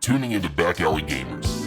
tuning into Back Alley Gamers.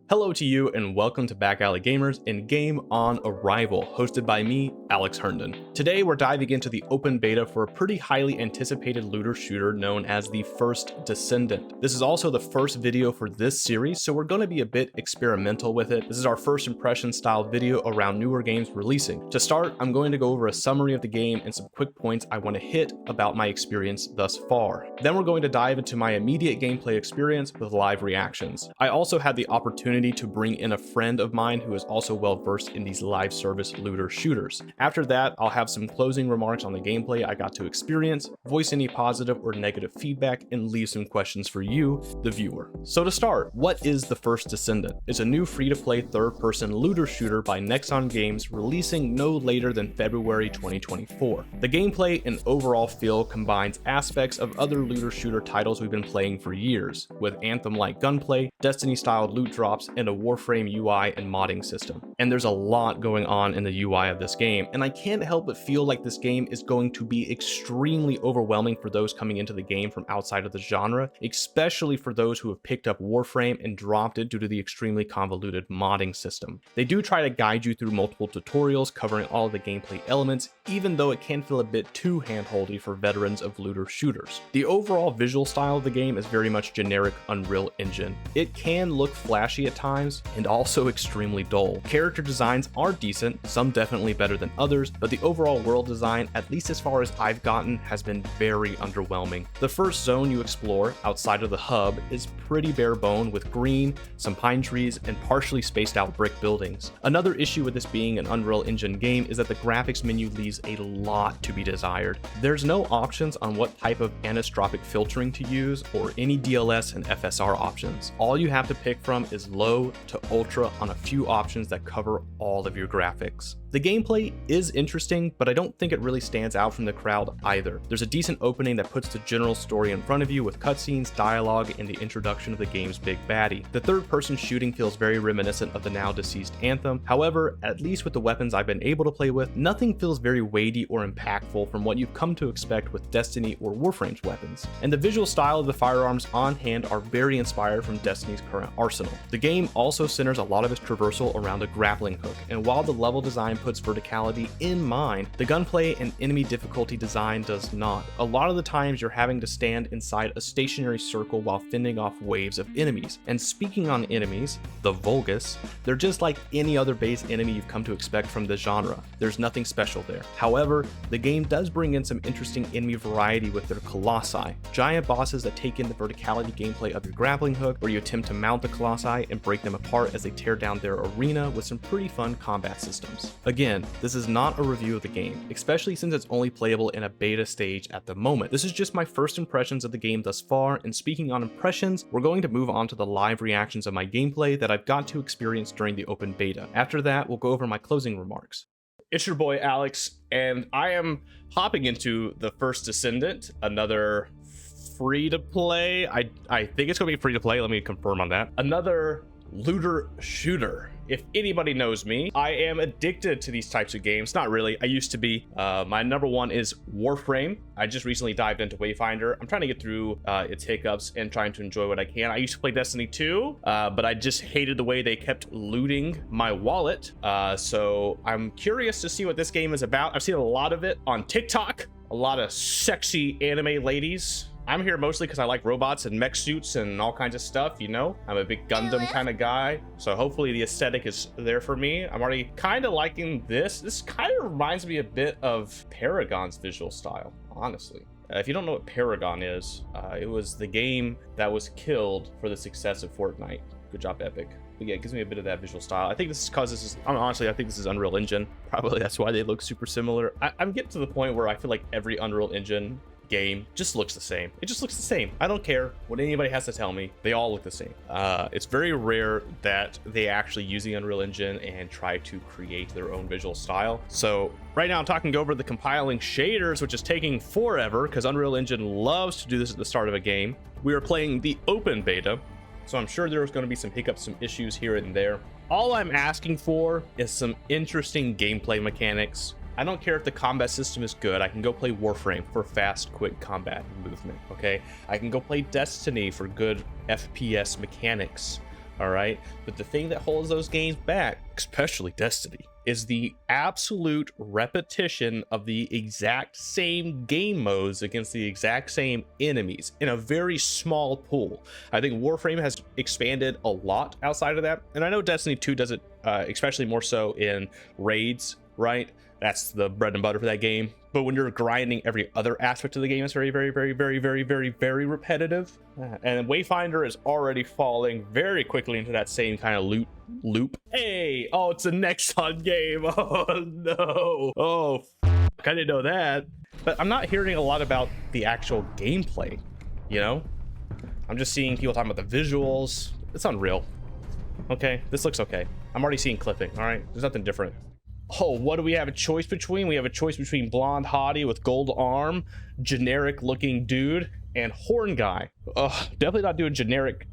Hello to you and welcome to Back Alley Gamers in Game on Arrival, hosted by me, Alex Herndon. Today we're diving into the open beta for a pretty highly anticipated looter shooter known as the First Descendant. This is also the first video for this series, so we're going to be a bit experimental with it. This is our first impression style video around newer games releasing. To start, I'm going to go over a summary of the game and some quick points I want to hit about my experience thus far. Then we're going to dive into my immediate gameplay experience with live reactions. I also had the opportunity to bring in a friend of mine who is also well versed in these live service looter shooters. After that, I'll have some closing remarks on the gameplay I got to experience, voice any positive or negative feedback, and leave some questions for you, the viewer. So to start, what is the First Descendant? It's a new free-to-play third-person looter shooter by Nexon Games, releasing no later than February 2024. The gameplay and overall feel combines aspects of other looter shooter titles we've been playing for years, with Anthem-like gunplay, Destiny-styled loot drops, and a Warframe UI and modding system. And there's a lot going on in the UI of this game, and I can't help but feel like this game is going to be extremely overwhelming for those coming into the game from outside of the genre, especially for those who have picked up Warframe and dropped it due to the extremely convoluted modding system. They do try to guide you through multiple tutorials covering all of the gameplay elements, even though it can feel a bit too handholdy for veterans of looter shooters. The overall visual style of the game is very much generic Unreal Engine. It can look flashy at times and also extremely dull. Character designs are decent, some definitely better than others, but the overall world design, at least as far as I've gotten, has been very underwhelming. The first zone you explore, outside of the hub, is pretty bare bone with green, some pine trees, and partially spaced out brick buildings. Another issue with this being an Unreal Engine game is that the graphics menu leaves a lot to be desired. There's no options on what type of anisotropic filtering to use or any DLS and FSR options. All you have to pick from is low to ultra on a few options that cover all of your graphics. The gameplay is interesting, but I don't think it really stands out from the crowd either. There's a decent opening that puts the general story in front of you with cutscenes, dialogue, and the introduction of the game's big baddie. The third-person shooting feels very reminiscent of the now deceased Anthem. However, at least with the weapons I've been able to play with, nothing feels very weighty or impactful from what you've come to expect with Destiny or Warframe's weapons. And the visual style of the firearms on hand are very inspired from Destiny's current arsenal. The game also centers a lot of its traversal around a grappling hook, and while the level design puts verticality in mind, the gunplay and enemy difficulty design does not. A lot of the times you're having to stand inside a stationary circle while fending off waves of enemies. And speaking on enemies, the Vulgus, they're just like any other base enemy you've come to expect from the genre. There's nothing special there. However, the game does bring in some interesting enemy variety with their Colossi, giant bosses that take in the verticality gameplay of your grappling hook, where you attempt to mount the Colossi and break them apart as they tear down their arena with some pretty fun combat systems. Again, this is not a review of the game, especially since it's only playable in a beta stage at the moment. This is just my first impressions of the game thus far, and speaking on impressions, we're going to move on to the live reactions of my gameplay that I've got to experience during the open beta. After that, we'll go over my closing remarks. It's your boy Alex, and I am hopping into the First Descendant, another free-to-play. I think it's going to be free-to-play, let me confirm on that. Another looter shooter. If anybody knows me, I am addicted to these types of games. Not really, I used to be. My number one is Warframe. I just recently dived into Wayfinder. I'm trying to get through its hiccups and trying to enjoy what I can. I used to play Destiny 2, but I just hated the way they kept looting my wallet. So I'm curious to see what this game is about. I've seen a lot of it on TikTok, a lot of sexy anime ladies. I'm here mostly because I like robots and mech suits and all kinds of stuff, you know? I'm a big Gundam kind of guy, so hopefully the aesthetic is there for me. I'm already kind of liking this. This kind of reminds me a bit of Paragon's visual style, honestly. If you don't know what Paragon is, it was the game that was killed for the success of Fortnite. Good job, Epic. But yeah, it gives me a bit of that visual style. I think this is because this is, honestly, I think this is Unreal Engine. Probably that's why they look super similar. I'm getting to the point where I feel like every Unreal Engine game just looks the same. It just looks the same. I don't care what anybody has to tell me. They all look the same. It's very rare that they actually use the Unreal Engine and try to create their own visual style. So right now I'm talking over the compiling shaders, which is taking forever because Unreal Engine loves to do this at the start of a game. We are playing the open beta, so I'm sure there's going to be some hiccups, some issues here and there. All I'm asking for is some interesting gameplay mechanics, I don't care if the combat system is good. I can go play Warframe for fast, quick combat movement, okay? I can go play Destiny for good FPS mechanics, all right? But the thing that holds those games back, especially Destiny, is the absolute repetition of the exact same game modes against the exact same enemies in a very small pool. I think Warframe has expanded a lot outside of that, and I know Destiny 2 does it, especially more so in raids, right? That's the bread and butter for that game. But when you're grinding every other aspect of the game, it's very, very, very, very, very, very, very repetitive. And Wayfinder is already falling very quickly into that same kind of loop. Hey, oh, it's a Nexon game. Oh no. Oh, I didn't know that. But I'm not hearing a lot about the actual gameplay, you know? I'm just seeing people talking about the visuals. It's unreal. Okay, this looks okay. I'm already seeing clipping, all right? There's nothing different. Oh, what do we have a choice between? We have a choice between blonde hottie with gold arm, generic looking dude, and horn guy. Definitely not doing generic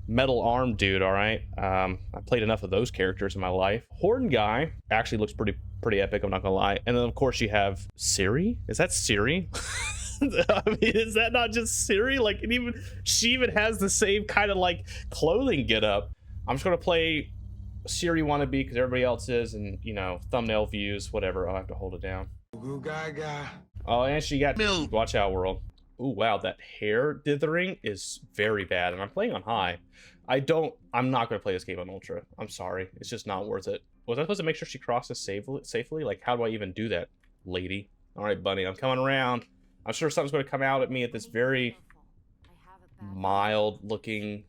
metal arm dude, all right? I played enough of those characters in my life. Horn guy actually looks pretty epic, I'm not gonna lie. And then of course you have Siri. Is that Siri? I mean, is that not just Siri? Like, she even has the same kind of like clothing get up. I'm just gonna play Siri wannabe because everybody else is, and you know, thumbnail views, whatever. I'll have to hold it down. Oh, and she got milk. Watch out, world. Oh wow, that hair dithering is very bad, and I'm playing on high. I'm not gonna play this game on ultra. I'm sorry, it's just not worth it. Was I supposed to make sure she crosses safely? Like, how do I even do that, lady? All right, bunny, I'm coming around. I'm sure something's gonna come out at me at this very mild looking.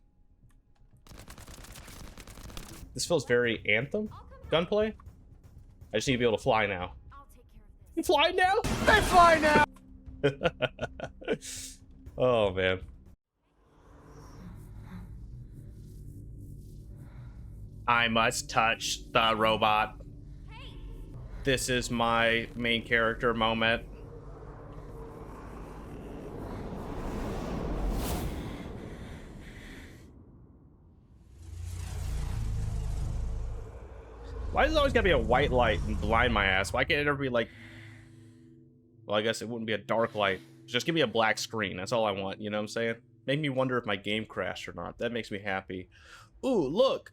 This feels very Anthem gunplay. I just need to be able to fly now. You fly now? I fly now! Oh, man. I must touch the robot. This is my main character moment. Why does it always gotta be a white light and blind my ass? Why can't it ever be like... Well, I guess it wouldn't be a dark light. Just give me a black screen. That's all I want, you know what I'm saying? Make me wonder if my game crashed or not. That makes me happy. Ooh, look!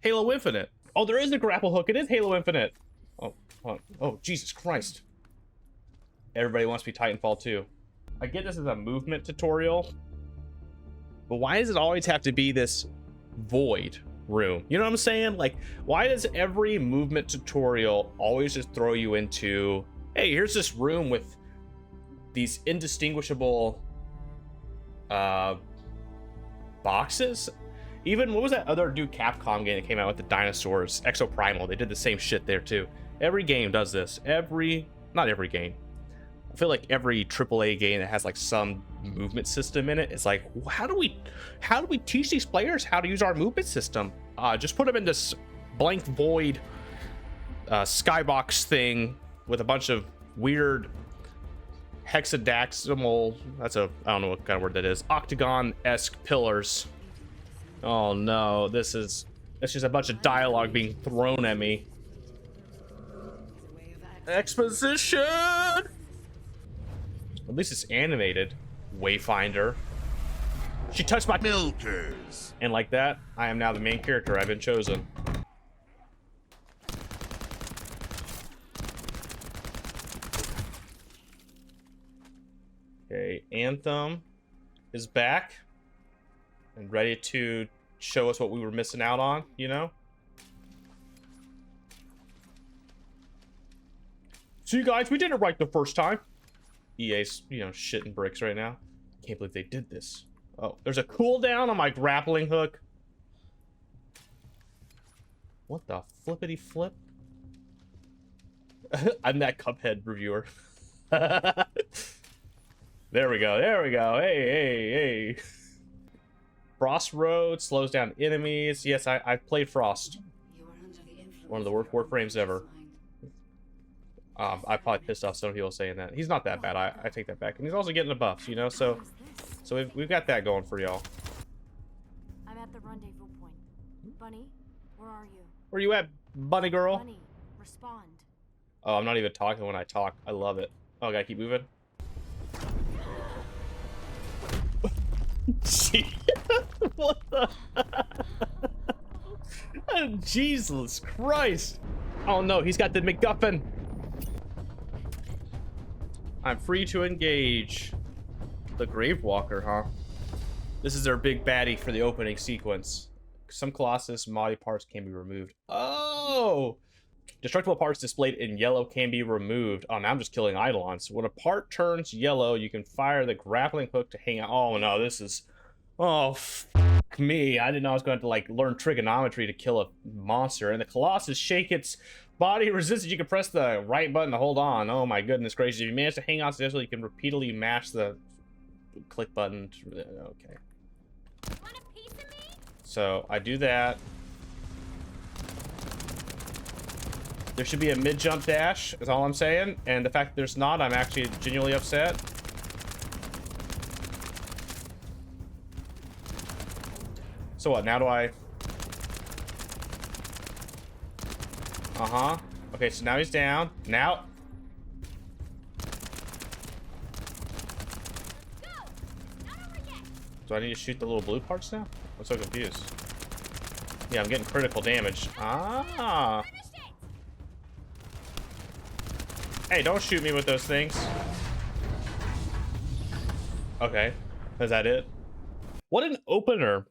Halo Infinite. Oh, there is a grapple hook. It is Halo Infinite. Oh, Jesus Christ. Everybody wants to be Titanfall 2. I get this as a movement tutorial, but why does it always have to be this void room? You know what I'm saying? Like, why does every movement tutorial always just throw you into, hey, here's this room with these indistinguishable boxes? Even, what was that other new Capcom game that came out with the dinosaurs, Exoprimal? They did the same shit there too. Every game does this. Not every game. I feel like every AAA game that has like some movement system in it, it's like, how do we teach these players how to use our movement system? Just put them in this blank void skybox thing with a bunch of weird hexadecimal, I don't know what kind of word that is, octagon-esque pillars. Oh no, it's just a bunch of dialogue being thrown at me. Exposition! At least it's animated. Wayfinder. She touched my milkers. And like that, I am now the main character. I've been chosen. Okay, Anthem is back and ready to show us what we were missing out on, you know? See, guys, we did it right the first time. EA's, you know, shitting bricks right now. Can't believe they did this. Oh, there's a cooldown on my grappling hook. What the flippity flip? I'm that Cuphead reviewer. There we go. There we go. Hey. Frost Road slows down enemies. Yes, I've played Frost. One of the worst Warframes ever. I probably pissed off some people saying that. He's not that bad. I take that back. And he's also getting the buffs, you know? So we've got that going for y'all. I'm at the rendezvous point. Bunny, where are you? Where you at, bunny girl? Bunny, respond. Oh, I'm not even talking when I talk. I love it. Oh, I gotta keep moving. Gee, what the? Jesus Christ. Oh no, he's got the MacGuffin. I'm free to engage. The Gravewalker, huh? This is their big baddie for the opening sequence. Some Colossus body parts can be removed. Oh! Destructible parts displayed in yellow can be removed. Oh, now I'm just killing Eidolons. When a part turns yellow, you can fire the grappling hook to hang out. Oh no, this is... Oh, fuck me. I didn't know I was going to have to, like, learn trigonometry to kill a monster. And the Colossus shake its body resistance. You can press the right button to hold on. Oh my goodness gracious. If you manage to hang on successfully, you can repeatedly mash the click button. Okay. Want a piece of me? So I do that. There should be a mid-jump dash, is all I'm saying. And the fact that there's not, I'm actually genuinely upset. So what, now do I... Uh-huh. Okay, so now he's down. Now... Do I need to shoot the little blue parts now? I'm so confused. Yeah, I'm getting critical damage. Ah. Hey, don't shoot me with those things. Okay. Is that it? What an opener.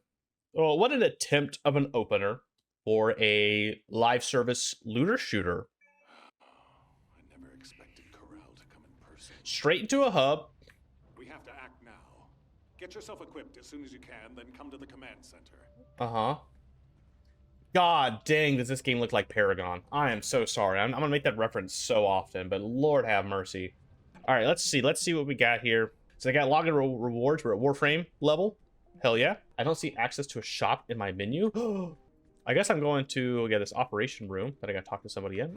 Well, what an attempt of an opener for a live service looter shooter. I never expected Corral to come in person. Straight into a hub. We have to act now. Get yourself equipped as soon as you can, then come to the command center. Uh-huh. God dang, does this game look like Paragon? I am so sorry. I'm gonna make that reference so often, but Lord have mercy. All right, let's see what we got here. So I got login rewards. We're at Warframe level. Hell yeah. I don't see access to a shop in my menu. I guess I'm going to get this operation room that I gotta talk to somebody in.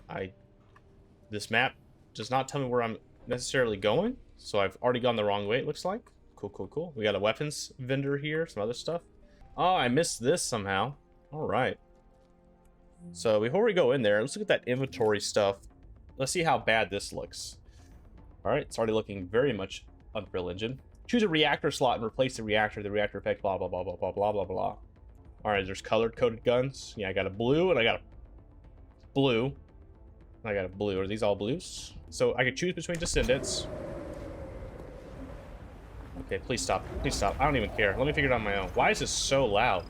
This map does not tell me where I'm necessarily going, so I've already gone the wrong way, it looks like. Cool. We got a weapons vendor here, some other stuff. Oh, I missed this somehow. All right. So before we go in there, let's look at that inventory stuff. Let's see how bad this looks. All right, it's already looking very much Unreal Engine. Choose a reactor slot and replace the reactor effect, blah, blah, blah, blah, blah, blah, blah, blah. All right, there's colored coded guns. Yeah, I got a blue and I got a blue. And I got a blue. Are these all blues? So I could choose between Descendants. Okay, please stop. Please stop. I don't even care. Let me figure it out on my own. Why is this so loud?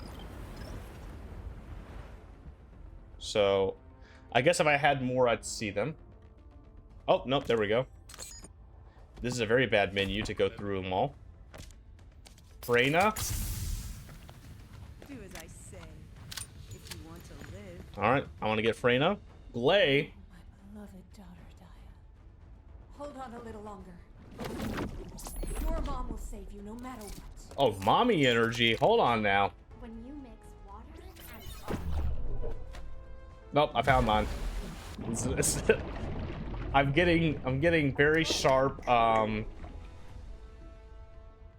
So, I guess if I had more, I'd see them. Oh, nope, there we go. This is a very bad menu to go through them all. Freyna. Do as I say, if you want to live. Alright, I want to get Freyna. Glay. My beloved daughter, Daya. Hold on a little longer. Your mom will save you no matter what. Oh, mommy energy. Hold on now. When you mix water and Nope, I found mine. I'm getting very sharp.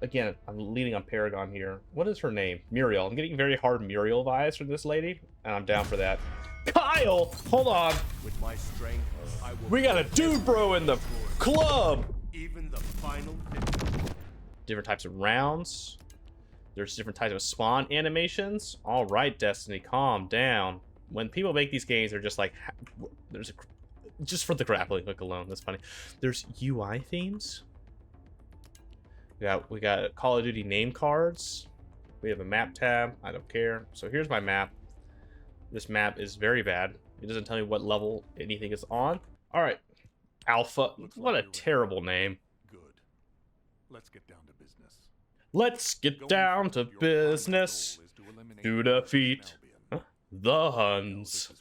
Again, I'm leaning on Paragon here. What is her name? Muriel. I'm getting very hard Muriel vibes from this lady, and I'm down for that. Kyle, hold on. With my strength, I will We got a dude bro in the club. even the final Different types of rounds. There's different types of spawn animations. All right, Destiny, calm down. When people make these games, they're just like, just for the grappling hook alone. That's funny. There's UI themes. We got Call of Duty name cards. We have a map tab. I don't care. So here's my map. This map is very bad. It doesn't tell me what level anything is on. All right, Alpha. What a terrible name. Good. Let's get down to business. Let's get down to business to defeat the Huns.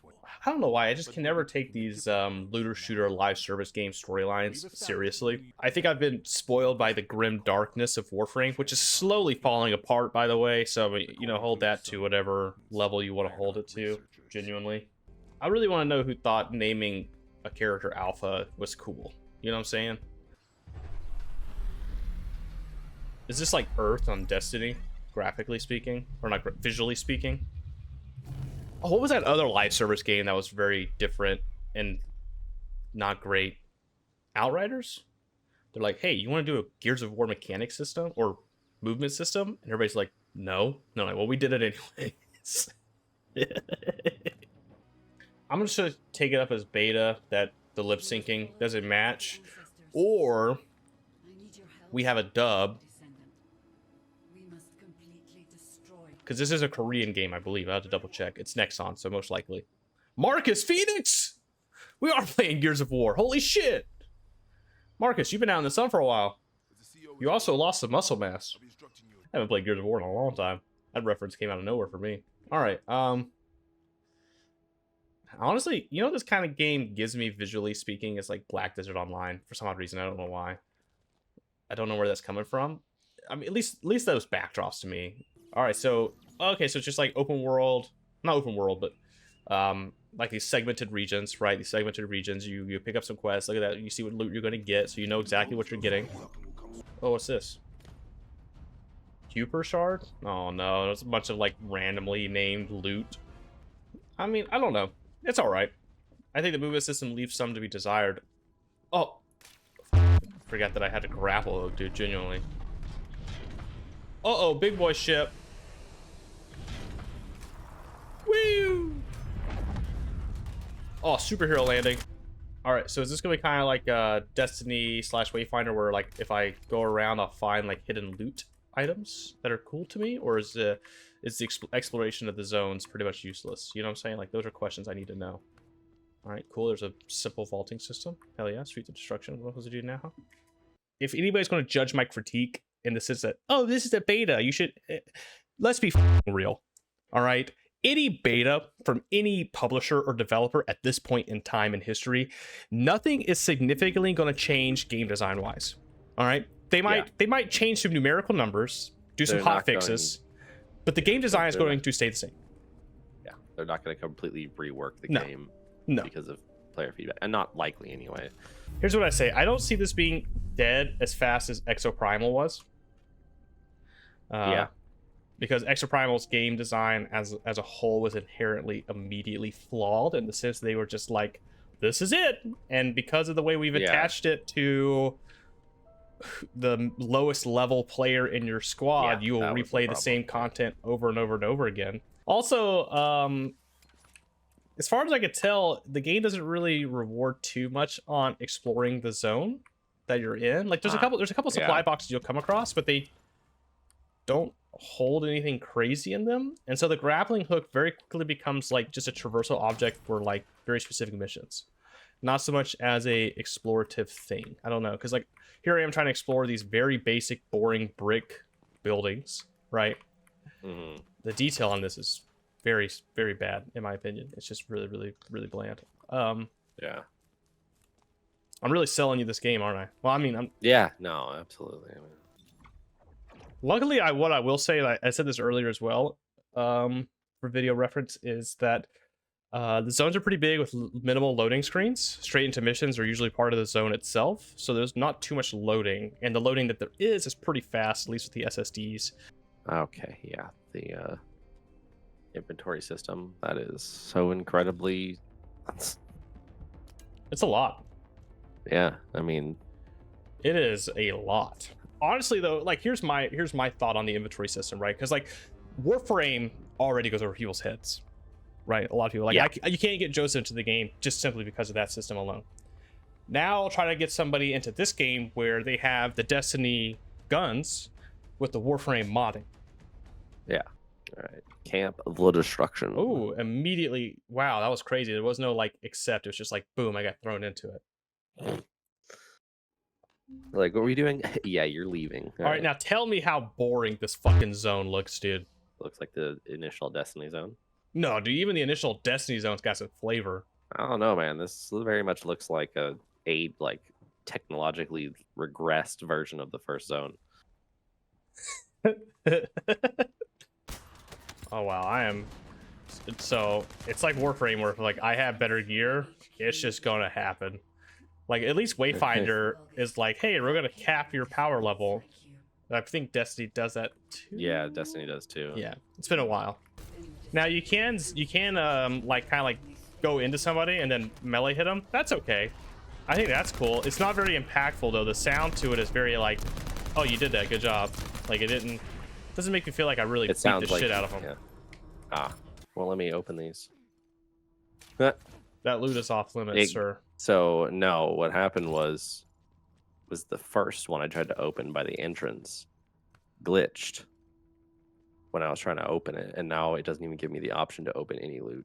I don't know why, I just can never take these looter shooter live service game storylines seriously. I think I've been spoiled by the grim darkness of Warframe, which is slowly falling apart, by the way, so, you know, hold that to whatever level you want to hold it to, genuinely. I really want to know who thought naming a character Alpha was cool. You know what I'm saying? Is this like Earth on Destiny, graphically speaking? Or not visually speaking? Oh, what was that other live service game that was very different and not great Outriders. They're like, hey, you want to do a Gears of War mechanic system or movement system? And everybody's like, no. No, like, well, we did it anyways. I'm just gonna take it up as beta that the lip syncing doesn't match, or we have a dub, because this is a Korean game, I believe. I have to double check. It's Nexon, so most likely. Marcus Phoenix, we are playing Gears of War. Holy shit, Marcus, you've been out in the sun for a while. You also lost some muscle mass. I haven't played Gears of War in a long time. That reference came out of nowhere for me. All right. Honestly, you know, this kind of game gives me, visually speaking, is like Black Desert Online for some odd reason. I don't know why. I don't know where that's coming from. I mean, at least those backdrops to me. All right, so okay, so it's just like open world, not open world, but like these segmented regions, right? These segmented regions. You pick up some quests. Look at that. You see what loot you're gonna get, so you know exactly what you're getting. Oh, what's this? Cooper shard? Oh no, there's a bunch of like randomly named loot. I mean, I don't know. It's all right. I think the movement system leaves some to be desired. Oh, forgot that I had to grapple, dude. Genuinely. Uh-oh, big boy ship. Woo! Oh, superhero landing. All right, so is this gonna be kind of like Destiny / Wayfinder, where like if I go around, I'll find like hidden loot items that are cool to me, or is the exploration of the zones pretty much useless? You know what I'm saying? Like, those are questions I need to know. All right, cool. There's a simple vaulting system. Hell yeah, Streets of Destruction. What am I supposed to do now? If anybody's going to judge my critique in the sense that, oh, this is a beta, you should... Let's be real. All right? Any beta from any publisher or developer at this point in time in history, nothing is significantly going to change game design-wise. All right? They might change some numerical numbers, do some hot fixes, but the game design is going to stay the same. Yeah, they're not going to completely rework the game because of player feedback, and not likely anyway. Here's what I say. I don't see this being dead as fast as Exoprimal was. Because Exoprimal's game design as a whole was inherently immediately flawed in the sense they were just like, this is it. And because of the way we've attached it to the lowest level player in your squad, you will replay the same content over and over and over again. Also, as far as I could tell, the game doesn't really reward too much on exploring the zone that you're in. Like, there's a couple supply boxes you'll come across, but they don't hold anything crazy in them, and so the grappling hook very quickly becomes like just a traversal object for like very specific missions, not so much as a explorative thing. I don't know, because like here I am trying to explore these very basic, boring brick buildings, right? The detail on this is very, very bad in my opinion. It's just really, really, really bland. I'm really selling you this game, aren't I? Well, I mean, no, absolutely. Luckily, what I will say, I said this earlier as well, for video reference, is that the zones are pretty big with minimal loading screens. Straight into missions are usually part of the zone itself, so there's not too much loading, and the loading that there is pretty fast, at least with the SSDs. Okay, yeah, the inventory system, that is so incredibly... It's a lot. Yeah, I mean... It is a lot. Honestly, though, like, here's my thought on the inventory system, right? Because, like, Warframe already goes over people's heads, right? A lot of people, like, you can't get Joseph into the game just simply because of that system alone. Now, try to get somebody into this game where they have the Destiny guns with the Warframe modding. Yeah. All right. Camp of the Destruction. Oh, immediately. Wow, that was crazy. There was no, like, accept. It was just like, boom, I got thrown into it. Like, what were we doing? Yeah, you're leaving. All right, now tell me how boring this fucking zone looks, dude. Looks like the initial Destiny zone. No, dude, even the initial Destiny zone's got some flavor. I don't know, man. This very much looks like a like technologically regressed version of the first zone. Oh wow, I am. So it's like Warframe, where if like I have better gear, it's just gonna happen. Like, at least Wayfinder is like, hey, we're gonna cap your power level. I think Destiny does that too. Yeah, Destiny does too. Yeah, it's been a while. Now you can like kind of like go into somebody and then melee hit them. That's okay. I think that's cool. It's not very impactful though. The sound to it is very like, oh, you did that, good job. Like it doesn't make me feel like I really beat the shit out of them. Yeah. Ah, well, let me open these. That loot is off limits, sir. So no, what happened was the first one I tried to open by the entrance glitched when I was trying to open it, and now it doesn't even give me the option to open any loot.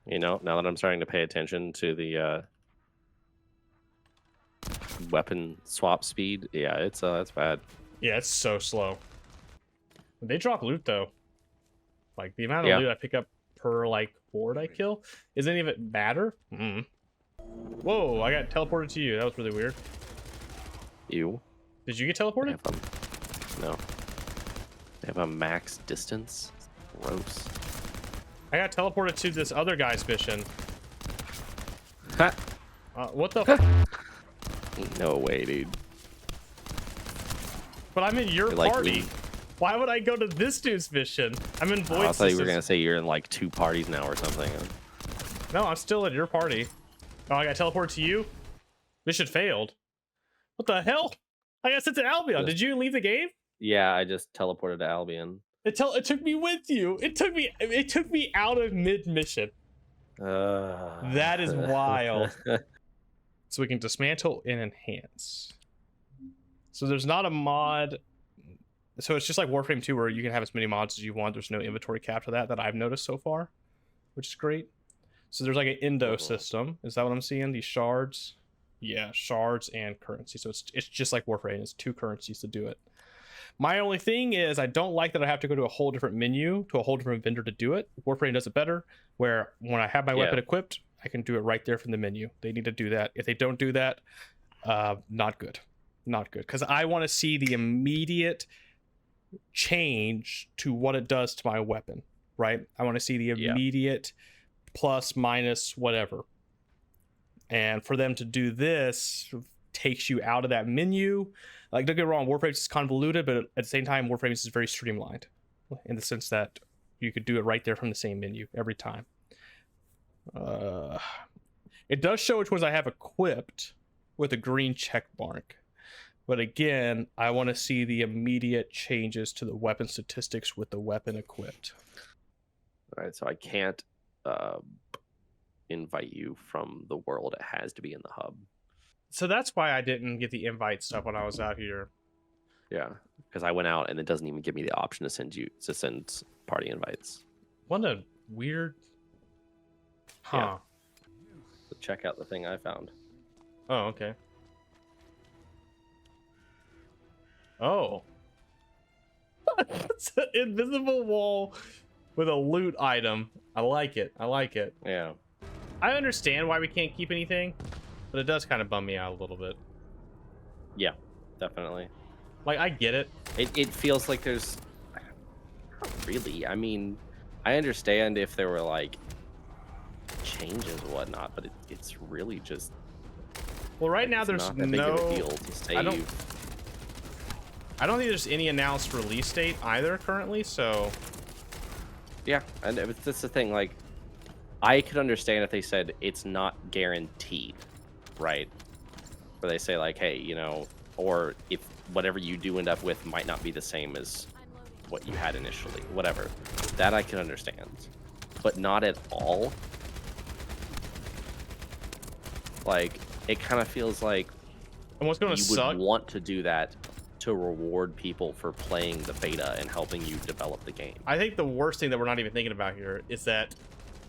You know, now that I'm starting to pay attention to the weapon swap speed, yeah, it's bad. Yeah, it's so slow. They drop loot though. Like the amount of loot I pick up per like board I kill, is any of it matter? Whoa, I got teleported to you. That was really weird. You? Did you get teleported? No. They have a max distance. Gross. I got teleported to this other guy's mission. Ha! What the? No way, dude. But I'm in your You're party. Like why would I go to this dude's mission? I'm in Void. I thought you were gonna say you're in like 2 parties now or something. No, I'm still in your party. Oh, I got teleported to you. Mission failed. What the hell? I got sent to Albion. Did you leave the game? Yeah, I just teleported to Albion. It took me with you. It took me out of mid mission. That is wild. So we can dismantle and enhance. So there's not a mod. So it's just like Warframe 2 where you can have as many mods as you want. There's no inventory cap to that I've noticed so far, which is great. So there's like an Indo system. Is that what I'm seeing? These shards? Yeah, shards and currency. So it's just like Warframe. It's 2 currencies to do it. My only thing is I don't like that I have to go to a whole different menu, to a whole different vendor to do it. Warframe does it better, where when I have my weapon equipped, I can do it right there from the menu. They need to do that. If they don't do that, not good. Not good. Because I want to see the immediate change to what it does to my weapon, right? I want to see the immediate plus, minus, whatever. And for them to do this takes you out of that menu. Like, don't get me wrong, Warframe is convoluted, but at the same time, Warframe is very streamlined in the sense that you could do it right there from the same menu every time. It does show which ones I have equipped with a green check mark. But again, I want to see the immediate changes to the weapon statistics with the weapon equipped. All right, so I can't invite you from the world. It has to be in the hub. So that's why I didn't get the invite stuff when I was out here. Yeah, because I went out and it doesn't even give me the option to send party invites. What a weird. Huh. Yeah. So check out the thing I found. Oh, okay. Oh. It's an invisible wall with a loot item. I like it. I like it. Yeah. I understand why we can't keep anything, but it does kind of bum me out a little bit. Yeah, definitely. Like, I get it. It feels like there's... Not really. I mean, I understand if there were, like, changes and whatnot, but it's really just... Well, right now there's not that big of a deal to say I don't think there's any announced release date either currently, so... Yeah, and that's the thing, like, I could understand if they said it's not guaranteed, right? Where they say, like, hey, you know, or if whatever you do end up with might not be the same as what you had initially, whatever. That I can understand. But not at all. Like, it kind of feels like and what's gonna you suck? would want to do that to reward people for playing the beta and helping you develop the game. I think the worst thing that we're not even thinking about here is that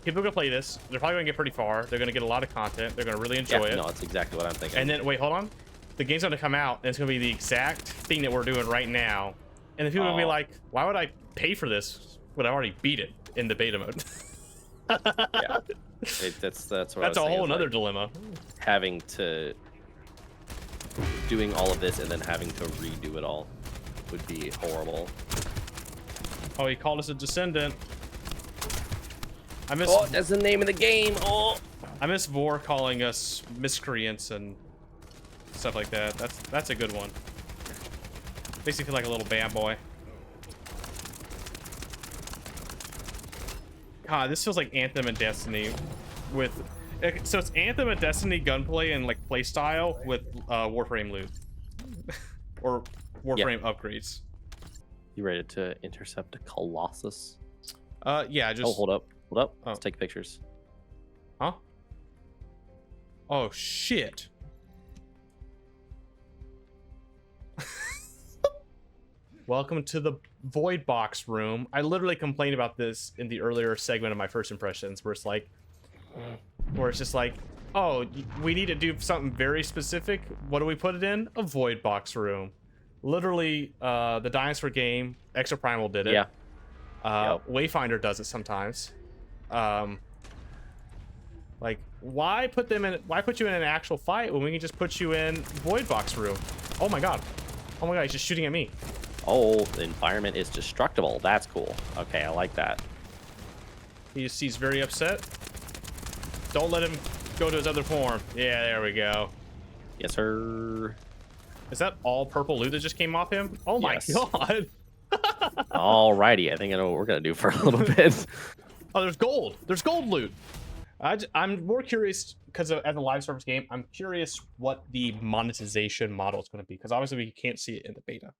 people are gonna play this. They're probably gonna get pretty far. They're gonna get a lot of content. They're gonna really enjoy it. No, that's exactly what I'm thinking. And then, wait, hold on. The game's gonna come out, and it's gonna be the exact thing that we're doing right now. And then people are gonna be like, why would I pay for this when I already beat it in the beta mode? Yeah. That's a whole nother dilemma. Having to... Doing all of this and then having to redo it all would be horrible. Oh, he called us a descendant. I miss. Oh, that's the name of the game. Oh, I miss Vor calling us miscreants and stuff like that. That's a good one. Makes me feel like a little bad boy. God, this feels like Anthem and Destiny. So it's Anthem and Destiny gunplay and like play style with Warframe loot or Warframe upgrades. You ready to intercept a Colossus? Yeah, just. Oh, hold up. Oh. Let's take pictures. Huh? Oh shit. Welcome to the Void Box room. I literally complained about this in the earlier segment of my first impressions, where it's just like, oh, we need to do something very specific. What do we put it in? A Void Box room. Literally, the Dinosaur game, Exoprimal did it. Yeah. Wayfinder does it sometimes. Like, why put you in an actual fight when we can just put you in Void Box room? Oh my god. Oh my god, he's just shooting at me. Oh, the environment is destructible. That's cool. Okay, I like that. He's very upset. Don't let him go to his other form. Yeah, there we go. Yes, sir. Is that all purple loot that just came off him? Oh my god. Alrighty, I think I know what we're gonna do for a little bit. Oh, there's gold. There's gold loot. I'm more curious because as a live service game, I'm curious what the monetization model is going to be, because obviously we can't see it in the beta.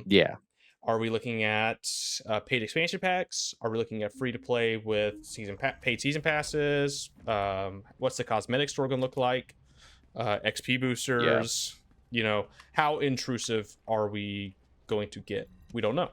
Yeah. Are we looking at paid expansion packs? Are we looking at free to play with paid season passes? What's the cosmetic store going to look like? XP boosters? Yeah. You know, how intrusive are we going to get? We don't know.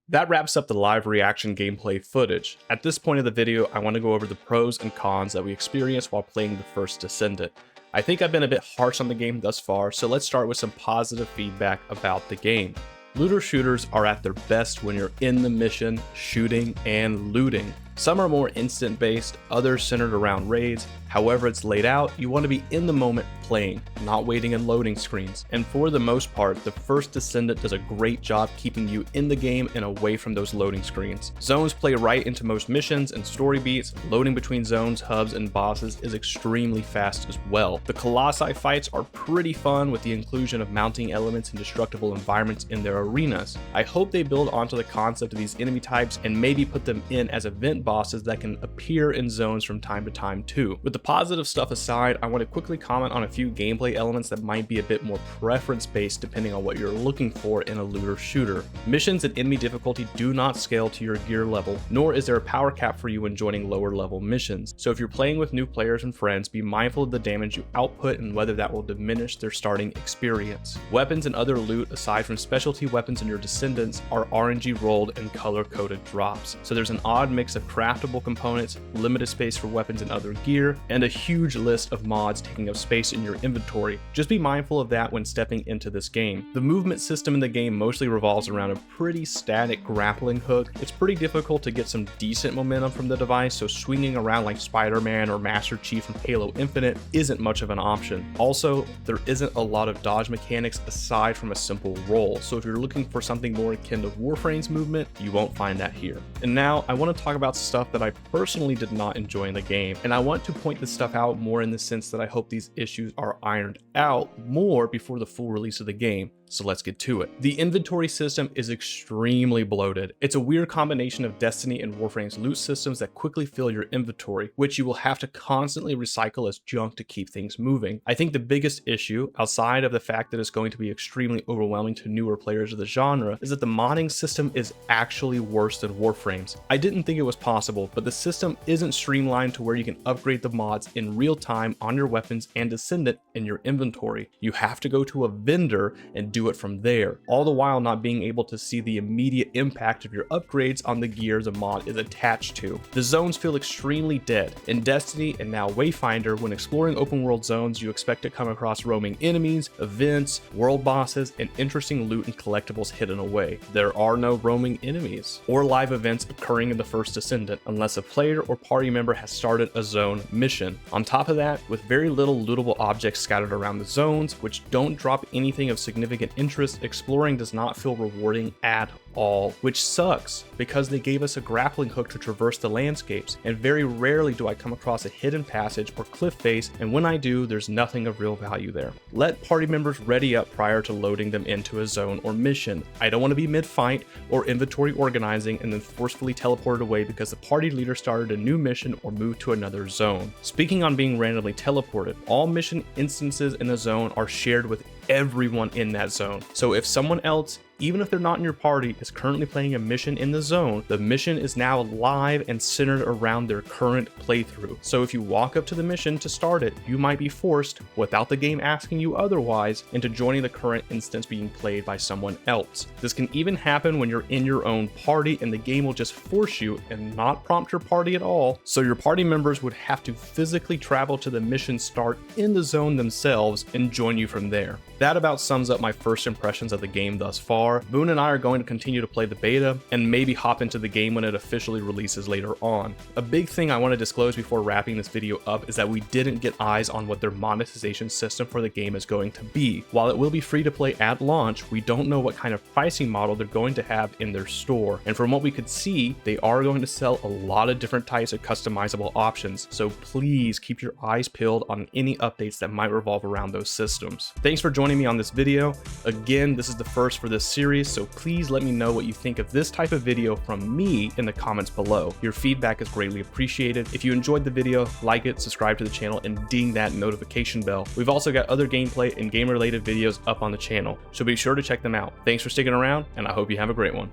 That wraps up the live reaction gameplay footage. At this point of the video, I want to go over the pros and cons that we experienced while playing the First Descendant. I think I've been a bit harsh on the game thus far, so let's start with some positive feedback about the game. Looter shooters are at their best when you're in the mission, shooting and looting. Some are more instant based, others centered around raids. However it's laid out, you want to be in the moment playing, not waiting in loading screens. And for the most part, the First Descendant does a great job keeping you in the game and away from those loading screens. Zones play right into most missions and story beats. Loading between zones, hubs, and bosses is extremely fast as well. The Colossi fights are pretty fun with the inclusion of mounting elements and destructible environments in their arenas. I hope they build onto the concept of these enemy types and maybe put them in as event bosses that can appear in zones from time to time too. With the positive stuff aside, I want to quickly comment on a few gameplay elements that might be a bit more preference based depending on what you're looking for in a looter shooter. Missions at enemy difficulty do not scale to your gear level, nor is there a power cap for you when joining lower level missions. So if you're playing with new players and friends, be mindful of the damage you output and whether that will diminish their starting experience. Weapons and other loot aside from specialty weapons in your Descendants are RNG rolled and color coded drops. So there's an odd mix of craftable components, limited space for weapons and other gear, and a huge list of mods taking up space in your inventory. Just be mindful of that when stepping into this game. The movement system in the game mostly revolves around a pretty static grappling hook. It's pretty difficult to get some decent momentum from the device, so swinging around like Spider-Man or Master Chief from Halo Infinite isn't much of an option. Also, there isn't a lot of dodge mechanics aside from a simple roll, so if you're looking for something more akin to Warframe's movement, you won't find that here. And now, I want to talk about stuff that I personally did not enjoy in the game, and I want to point this stuff out more in the sense that I hope these issues are ironed out more before the full release of the game. So let's get to it. The inventory system is extremely bloated. It's a weird combination of Destiny and Warframe's loot systems that quickly fill your inventory, which you will have to constantly recycle as junk to keep things moving. I think the biggest issue, outside of the fact that it's going to be extremely overwhelming to newer players of the genre, is that the modding system is actually worse than Warframe's. I didn't think it was possible, but the system isn't streamlined to where you can upgrade the mods in real time on your weapons and Descendant in your inventory. You have to go to a vendor and do it from there, all the while not being able to see the immediate impact of your upgrades on the gear the mod is attached to. The zones feel extremely dead. In Destiny and now Wayfinder, when exploring open world zones, you expect to come across roaming enemies, events, world bosses, and interesting loot and collectibles hidden away. There are no roaming enemies or live events occurring in the First Descendant unless a player or party member has started a zone mission. On top of that, with very little lootable objects scattered around the zones, which don't drop anything of significant interest, exploring does not feel rewarding at all, which sucks because they gave us a grappling hook to traverse the landscapes, and very rarely do I come across a hidden passage or cliff face, and when I do, there's nothing of real value there. Let party members ready up prior to loading them into a zone or mission. I don't want to be mid-fight or inventory organizing and then forcefully teleported away because the party leader started a new mission or moved to another zone. Speaking on being randomly teleported, all mission instances in the zone are shared with everyone in that zone. So if someone else, even if they're not in your party, is currently playing a mission in the zone, the mission is now live and centered around their current playthrough. So if you walk up to the mission to start it, you might be forced, without the game asking you otherwise, into joining the current instance being played by someone else. This can even happen when you're in your own party and the game will just force you and not prompt your party at all. So your party members would have to physically travel to the mission start in the zone themselves and join you from there. That about sums up my first impressions of the game thus far. Boone and I are going to continue to play the beta and maybe hop into the game when it officially releases later on. A big thing I want to disclose before wrapping this video up is that we didn't get eyes on what their monetization system for the game is going to be. While it will be free to play at launch, we don't know what kind of pricing model they're going to have in their store. And from what we could see, they are going to sell a lot of different types of customizable options. So please keep your eyes peeled on any updates that might revolve around those systems. Thanks for joining me on this video. Again, this is the first for this series, so please let me know what you think of this type of video from me in the comments below. Your feedback is greatly appreciated. If you enjoyed the video, like it, subscribe to the channel, and ding that notification bell. We've also got other gameplay and game-related videos up on the channel, so be sure to check them out. Thanks for sticking around, and I hope you have a great one.